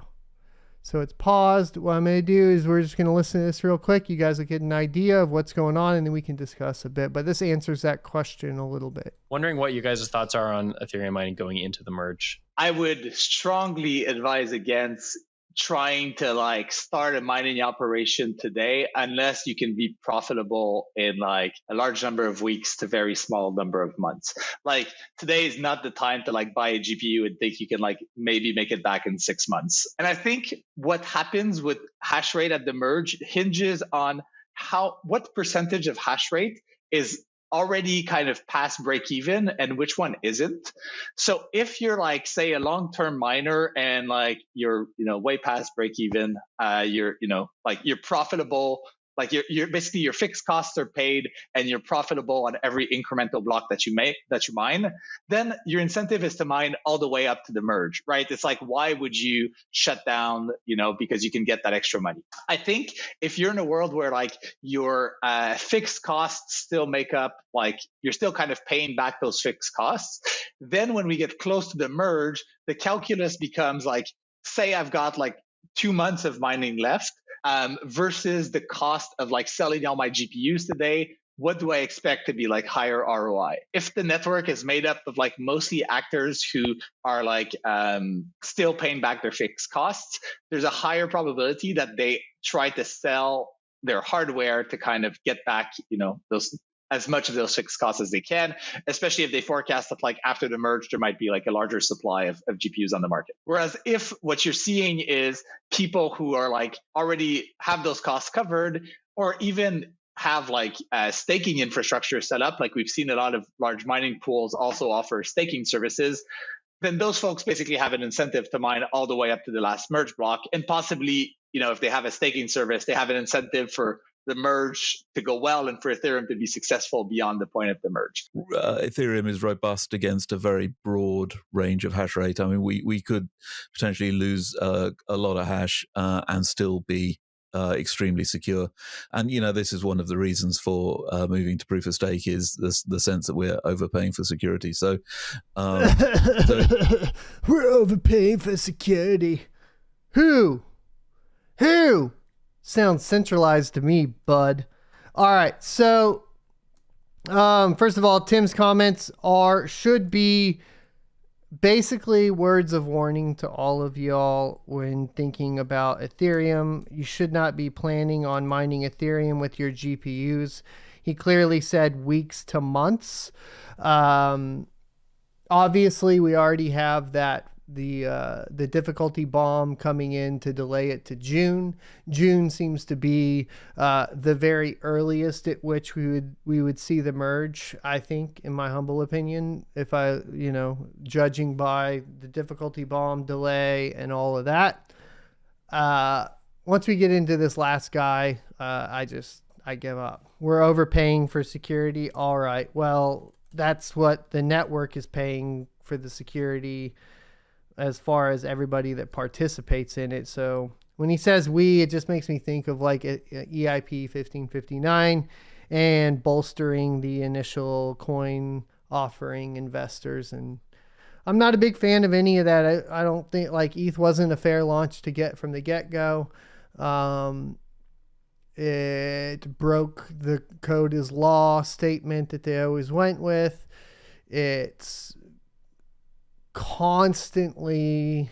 So it's paused. What I'm going to do is we're just going to listen to this real quick. You guys will get an idea of what's going on, and then we can discuss a bit. But this answers that question a little bit. Wondering what you guys' thoughts are on Ethereum mining going into the merge. I would strongly advise against trying to start a mining operation today unless you can be profitable in a large number of weeks to very small number of months. Today is not the time to buy a GPU and think you can maybe make it back in 6 months. And I think what happens with hash rate at the merge hinges on what percentage of hash rate is already kind of past break even and which one isn't. So if you're say a long-term miner and you're way past break even, you're profitable, you're basically your fixed costs are paid and you're profitable on every incremental block that you mine, then your incentive is to mine all the way up to the merge, right? It's why would you shut down, because you can get that extra money. I think if you're in a world where your fixed costs still make up, you're still kind of paying back those fixed costs, then when we get close to the merge, the calculus becomes say I've got 2 months of mining left, versus the cost of selling all my GPUs today, what do I expect to be higher ROI? If the network is made up of mostly actors who are still paying back their fixed costs, there's a higher probability that they try to sell their hardware to kind of get back, those as much of those fixed costs as they can, especially if they forecast that after the merge, there might be a larger supply of GPUs on the market. Whereas if what you're seeing is people who are already have those costs covered, or even have staking infrastructure set up, we've seen a lot of large mining pools also offer staking services, then those folks basically have an incentive to mine all the way up to the last merge block. And possibly, if they have a staking service, they have an incentive for the merge to go well and for Ethereum to be successful beyond the point of the merge. Ethereum is robust against a very broad range of hash rate. I mean, we could potentially lose a lot of hash and still be extremely secure. And, this is one of the reasons for moving to proof of stake is the sense that we're overpaying for security. So we're overpaying for security. Who? Sounds centralized to me, bud. All right, so first of all, Tim's comments should be basically words of warning to all of y'all when thinking about Ethereum. You should not be planning on mining Ethereum with your GPUs. He clearly said weeks to months. Obviously, we already have the difficulty bomb coming in to delay it to June. June seems to be the very earliest at which we would see the merge, I think, in my humble opinion, if judging by the difficulty bomb delay and all of that. Once we get into this last guy, I give up. We're overpaying for security. All right, well, that's what the network is paying for the security as far as everybody that participates in it. So when he says we, it just makes me think of EIP 1559 and bolstering the initial coin offering investors. And I'm not a big fan of any of that. I don't think ETH wasn't a fair launch to get from the get-go. It broke the code is law statement that they always went with. It's constantly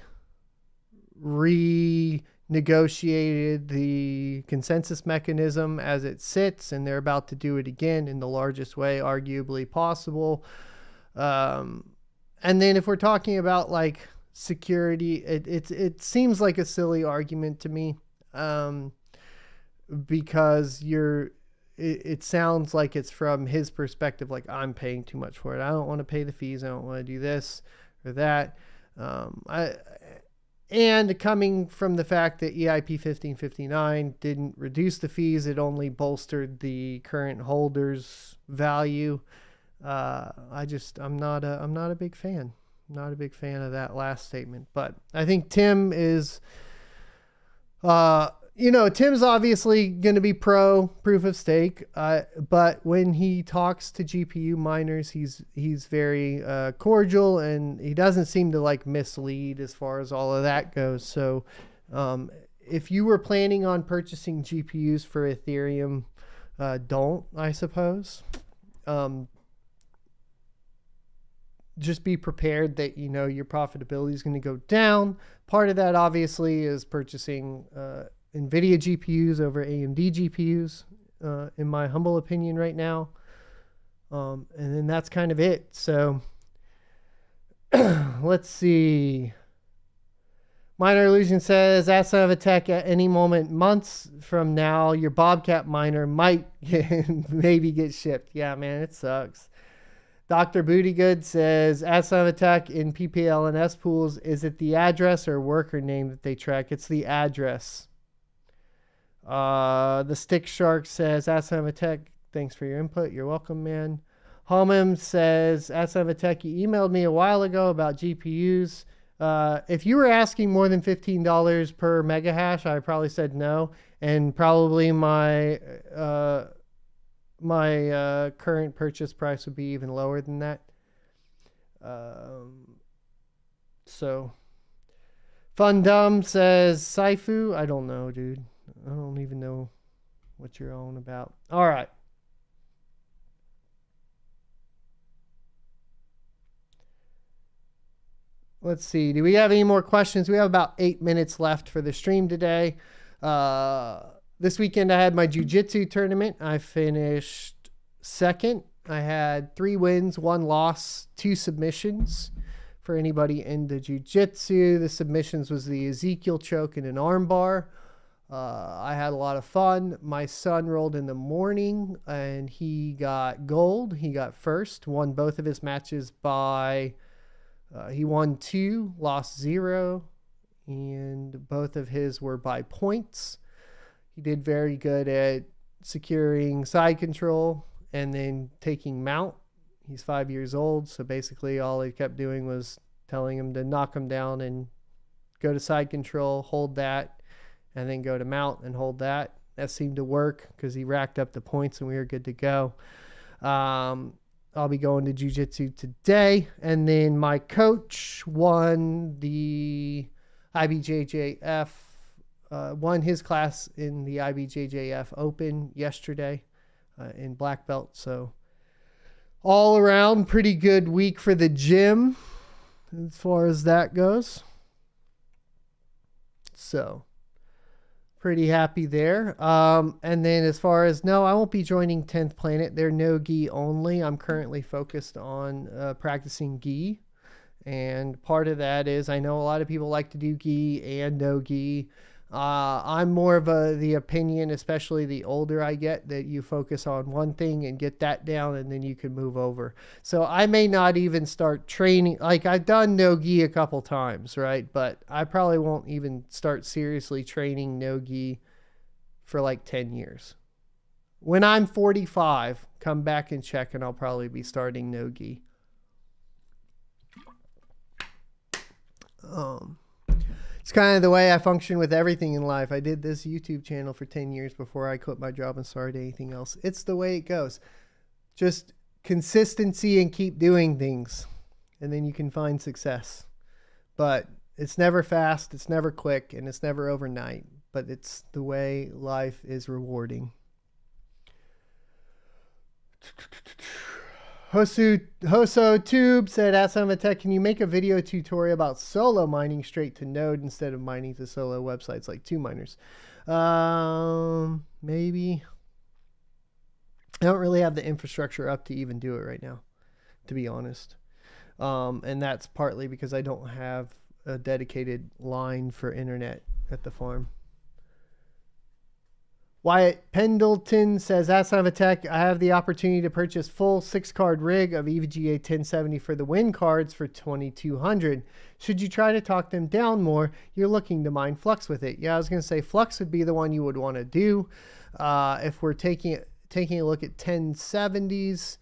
renegotiated the consensus mechanism as it sits, and they're about to do it again in the largest way arguably possible. And then if we're talking about security, it seems like a silly argument to me, because it sounds like it's from his perspective, I'm paying too much for it. I don't want to pay the fees. I don't want to do this or that. And coming from the fact that EIP 1559 didn't reduce the fees, it only bolstered the current holders' value. I'm not a big fan. Not a big fan of that last statement. But I think Tim is Tim's obviously going to be pro proof of stake, but when he talks to GPU miners, he's very cordial, and he doesn't seem to mislead as far as all of that goes. So If you were planning on purchasing GPUs for Ethereum, don't, I suppose. Just be prepared that, you know, your profitability is going to go down. Part of that obviously is purchasing NVIDIA GPUs over AMD GPUs, in my humble opinion right now. And then that's kind of it. So let's see. Miner Illusion says, AssignmentTech at any moment, months from now, your Bobcat miner might maybe get shipped. Yeah, man, it sucks. Dr. Bootygood says, AssignmentTech in PPL and S pools, is it the address or worker name that they track? It's the address. The Stick Shark says, AssignmentTech, thanks for your input. You're welcome, man. Homem says, AssignmentTech, you emailed me a while ago about GPUs. If you were asking more than $15 per mega hash, I probably said no. And probably my current purchase price would be even lower than that. So Fun Dumb says, Saifu, I don't know, dude. I don't even know what you're on about. All right. Let's see. Do we have any more questions? We have about 8 minutes left for the stream today. This weekend I had my jiu-jitsu tournament. I finished second. I had 3 wins, 1 loss, 2 submissions. For anybody into jiu-jitsu, the submissions was the Ezekiel choke and an arm bar. I had a lot of fun. My son rolled in the morning and he got gold. He got first, won both of his matches by... he won 2, lost 0, and both of his were by points. He did very good at securing side control and then taking mount. He's 5 years old, so basically all he kept doing was telling him to knock him down and go to side control, hold that, and then go to mount and hold that. That seemed to work because he racked up the points and we were good to go. I'll be going to jiu-jitsu today. And then my coach won the IBJJF, won his class in the IBJJF Open yesterday in black belt. So all around, pretty good week for the gym as far as that goes. So pretty happy there. And then as far as, no, I won't be joining 10th Planet. They're no gi only. I'm currently focused on practicing gi. And part of that is I know a lot of people like to do gi and no gi. I'm more of the opinion, especially the older I get, that you focus on one thing and get that down and then you can move over. So I may not even start training. Like I've done no gi a couple times, right? But I probably won't even start seriously training no gi for like 10 years. When I'm 45, come back and check and I'll probably be starting no gi. It's kind of the way I function with everything in life. I did this YouTube channel for 10 years before I quit my job and started anything else. It's the way it goes. Just consistency and keep doing things, and then you can find success. But it's never fast, it's never quick, and it's never overnight. But it's the way life is rewarding. Hoso Tube said, AssignmentTech, can you make a video tutorial about solo mining straight to node instead of mining to solo websites like 2miners? Maybe. I don't really have the infrastructure up to even do it right now, to be honest. And that's partly because I don't have a dedicated line for internet at the farm. Wyatt Pendleton says, AssignmentTech, I have the opportunity to purchase full 6-card rig of EVGA 1070 for the win cards for $2,200. Should you try to talk them down more? You're looking to mine Flux with it. Yeah, I was going to say Flux would be the one you would want to do. If we're taking a look at 1070s,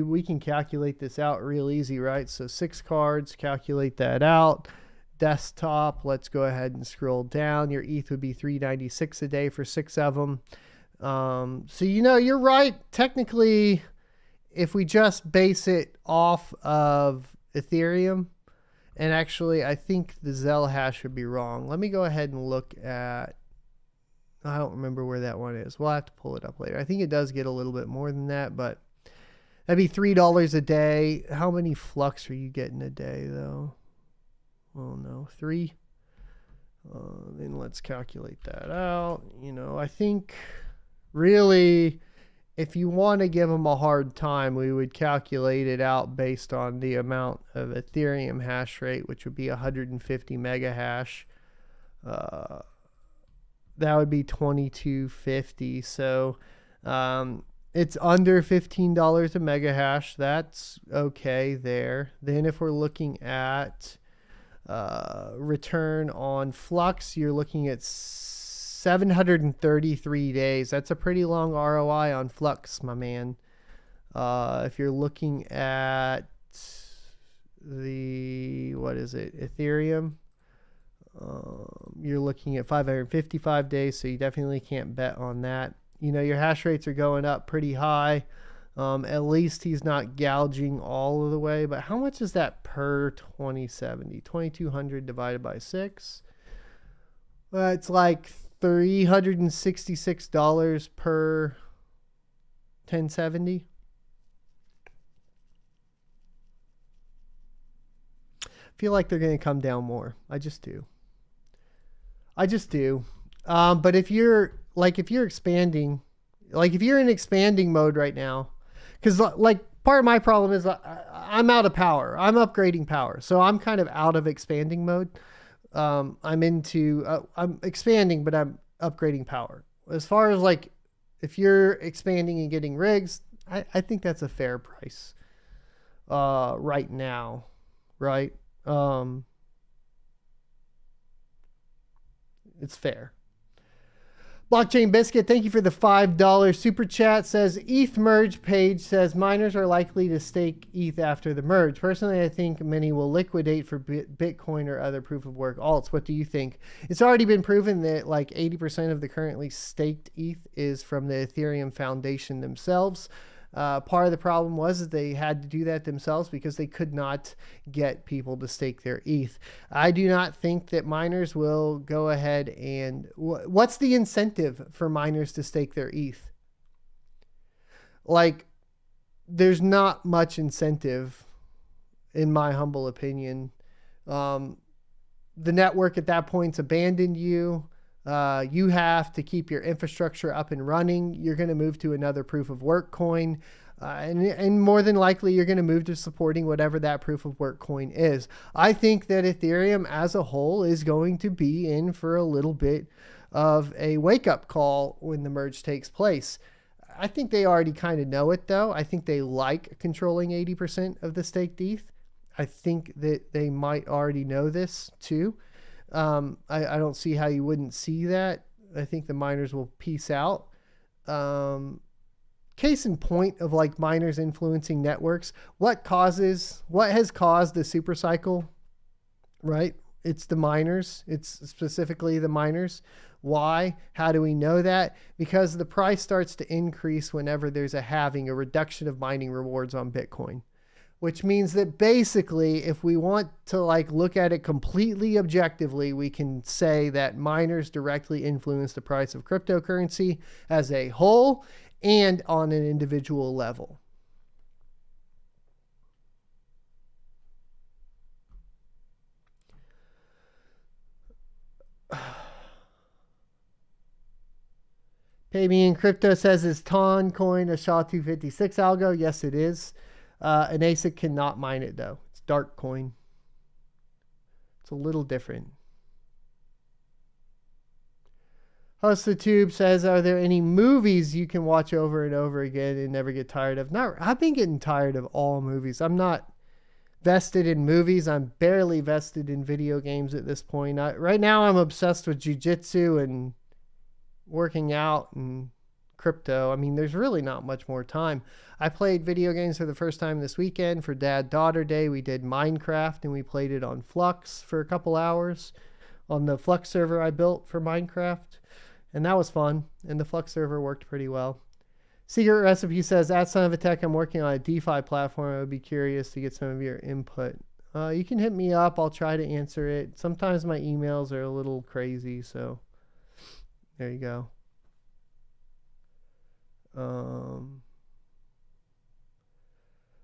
we can calculate this out real easy, right? So 6 cards, calculate that out. Desktop, let's go ahead and scroll down. Your ETH would be $396 a day for 6 of them. So, you know, you're right. Technically, if we just base it off of Ethereum And actually, I think the Zell hash would be wrong. Let me go ahead and look at, I don't remember where that one is. We'll have to pull it up later. I think it does get a little bit more than that, but that'd be $3 a day. How many flux are you getting a day, though? Oh, no, 3. Then let's calculate that out. You know, I think really, if you want to give them a hard time, we would calculate it out based on the amount of Ethereum hash rate, which would be 150 mega hash. That would be 2250. So it's under $15 a mega hash. That's okay there. Then if we're looking at return on flux, you're looking at 733 days. That's a pretty long ROI on flux, my man. If you're looking at the, what is it, Ethereum, you're looking at 555 days, so you definitely can't bet on that. You know, your hash rates are going up pretty high. At least he's not gouging all of the way. But how much is that per 2070? 2200 divided by 6. It's like $366 per 1070. I feel like they're going to come down more. I just do. But if you're expanding, like if you're in expanding mode right now, because like part of my problem is I'm out of power. I'm upgrading power. So I'm kind of out of expanding mode. I'm expanding, but I'm upgrading power. As far as like, if you're expanding and getting rigs, I think that's a fair price right now, right? It's fair. Blockchain Biscuit, thank you for the $5 super chat. Says ETH merge page says miners are likely to stake ETH after the merge. Personally, I think many will liquidate for Bitcoin or other proof of work alts. What do you think? It's already been proven that like 80% of the currently staked ETH is from the Ethereum Foundation themselves. Part of the problem was that they had to do that themselves because they could not get people to stake their ETH. I do not think that miners will go ahead and... What's the incentive for miners to stake their ETH? Like, there's not much incentive, in my humble opinion. The network at that point's abandoned you. You have to keep your infrastructure up and running. You're going to move to another proof of work coin. And more than likely, you're going to move to supporting whatever that proof of work coin is. I think that Ethereum as a whole is going to be in for a little bit of a wake-up call when the merge takes place. I think they already kind of know it, though. I think they like controlling 80% of the staked ETH. I think that they might already know this, too. I don't see how you wouldn't see that. I think the miners will peace out. Case in point of like miners influencing networks. What has caused the super cycle, right? It's the miners. It's specifically the miners. Why? How do we know that? Because the price starts to increase whenever there's a halving, a reduction of mining rewards on Bitcoin. Which means that basically, if we want to like look at it completely objectively, we can say that miners directly influence the price of cryptocurrency as a whole and on an individual level. Pay Me in Crypto says, is Ton coin a SHA-256 algo? Yes, it is. An ASIC cannot mine it, though. It's dark coin. It's a little different. Host the Tube says, are there any movies you can watch over and over again and never get tired of? I've been getting tired of all movies. I'm not vested in movies. I'm barely vested in video games at this point. Right now, I'm obsessed with jiu-jitsu and working out and crypto. I mean, there's really not much more time. I played video games for the first time this weekend for Dad-Daughter Day. We did Minecraft and we played it on Flux for a couple hours on the Flux server I built for Minecraft. And that was fun. And the Flux server worked pretty well. Secret Recipe says, at AssignmentTech, I'm working on a DeFi platform. I would be curious to get some of your input. You can hit me up. I'll try to answer it. Sometimes my emails are a little crazy, so there you go.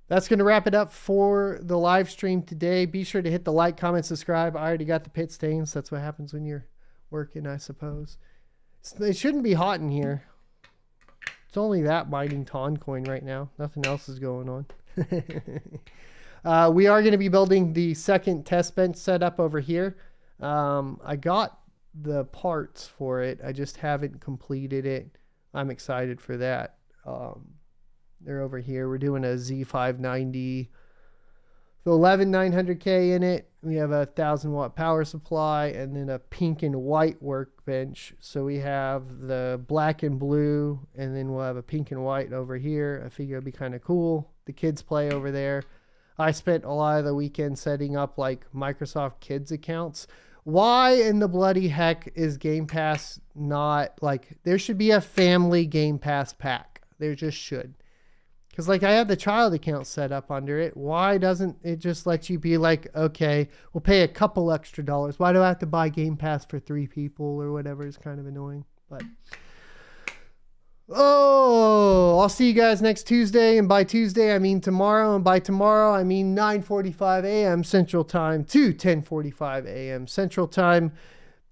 That's going to wrap it up for the live stream today. Be sure to hit the like, comment, subscribe. I already got the pit stains. That's what happens when you're working, I suppose. It shouldn't be hot in here. It's only that mining Ton coin right now. Nothing else is going on. We are going to be building the second test bench setup over here. I got the parts for it. I just haven't completed it. I'm excited for that. They're over here. We're doing a Z590, the 11900K in it. We have a 1000-watt power supply and then a pink and white workbench. So we have the black and blue, and then we'll have a pink and white over here. I figure it'd be kind of cool. The kids play over there. I spent a lot of the weekend setting up like Microsoft Kids accounts. Why in the bloody heck is Game Pass not like, there should be a family Game Pass pack. There just should. Because like I have the child account set up under it. Why doesn't it just let you be like, okay, we'll pay a couple extra dollars. Why do I have to buy Game Pass for 3 people or whatever? Is kind of annoying. But oh, I'll see you guys next Tuesday. And by Tuesday, I mean tomorrow. And by tomorrow, I mean 9:45 a.m. Central Time to 10:45 a.m. Central Time.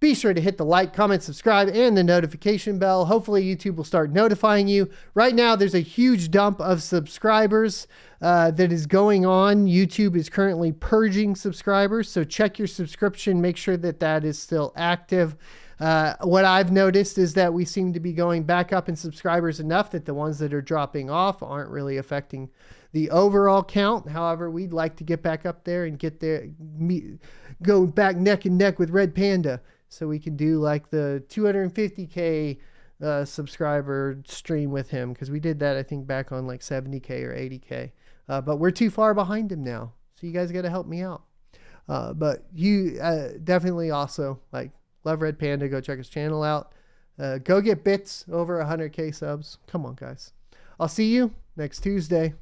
Be sure to hit the like, comment, subscribe, and the notification bell. Hopefully, YouTube will start notifying you. Right now, there's a huge dump of subscribers that is going on. YouTube is currently purging subscribers, so check your subscription. Make sure that that is still active. What I've noticed is that we seem to be going back up in subscribers enough that the ones that are dropping off aren't really affecting the overall count. However, we'd like to get back up there and get there, go back neck and neck with Red Panda. So we can do like the 250K subscriber stream with him. Because we did that, I think, back on like 70K or 80K. But we're too far behind him now. So you guys got to help me out. But you definitely also like love Red Panda. Go check his channel out. Go get bits over 100K subs. Come on, guys. I'll see you next Tuesday.